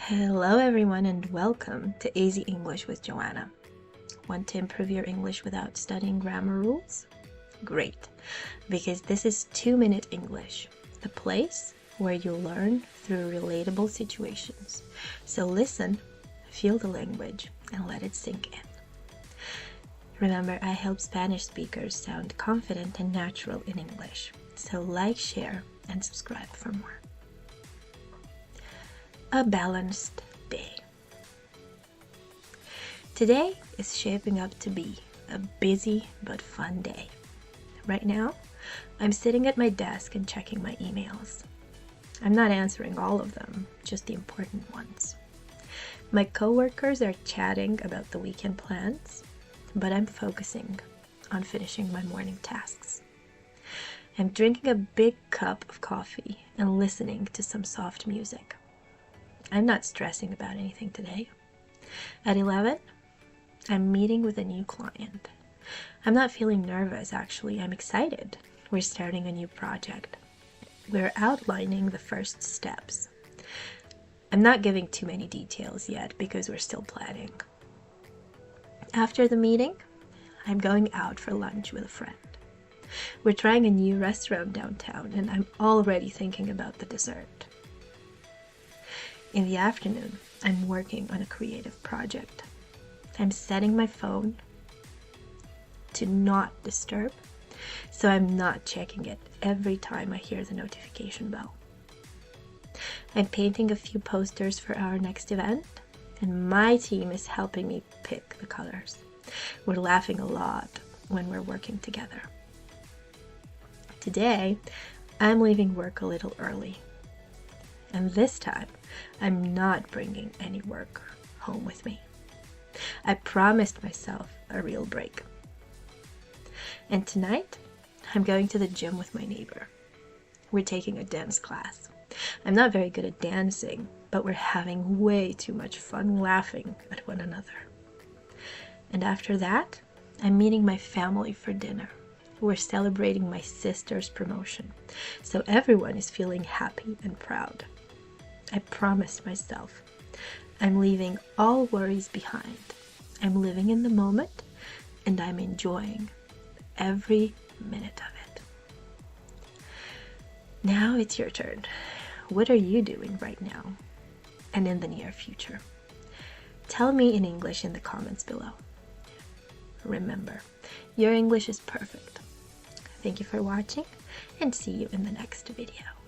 Hello everyone and welcome to Easy English with Joanna. Want to improve your English without studying grammar rules? Great, because this is 2-Minute English, the place where you learn through relatable situations. So listen, feel the language, and let it sink in. Remember, I help Spanish speakers sound confident and natural in English. So like, share, and subscribe for more. A balanced day. Today is shaping up to be a busy but fun day. Right now, I'm sitting at my desk and checking my emails. I'm not answering all of them, just the important ones. My coworkers are chatting about the weekend plans, but I'm focusing on finishing my morning tasks. I'm drinking a big cup of coffee and listening to some soft music. I'm not stressing about anything today. At 11, I'm meeting with a new client. I'm not feeling nervous, actually. I'm excited. We're starting a new project. We're outlining the first steps. I'm not giving too many details yet because we're still planning. After the meeting, I'm going out for lunch with a friend. We're trying a new restaurant downtown, and I'm already thinking about the dessert. In the afternoon, I'm working on a creative project. I'm setting my phone to not disturb, so I'm not checking it every time I hear the notification bell. I'm painting a few posters for our next event, and my team is helping me pick the colors. We're laughing a lot when we're working together. Today, I'm leaving work a little early. And this time, I'm not bringing any work home with me. I promised myself a real break. And tonight, I'm going to the gym with my neighbor. We're taking a dance class. I'm not very good at dancing, but we're having way too much fun laughing at one another. And after that, I'm meeting my family for dinner. We're celebrating my sister's promotion, so everyone is feeling happy and proud. I promised myself I'm leaving all worries behind. I'm living in the moment, and I'm enjoying every minute of it. Now it's your turn. What are you doing right now and in the near future? Tell me in English in the comments below. Remember, your English is perfect. Thank you for watching, and see you in the next video.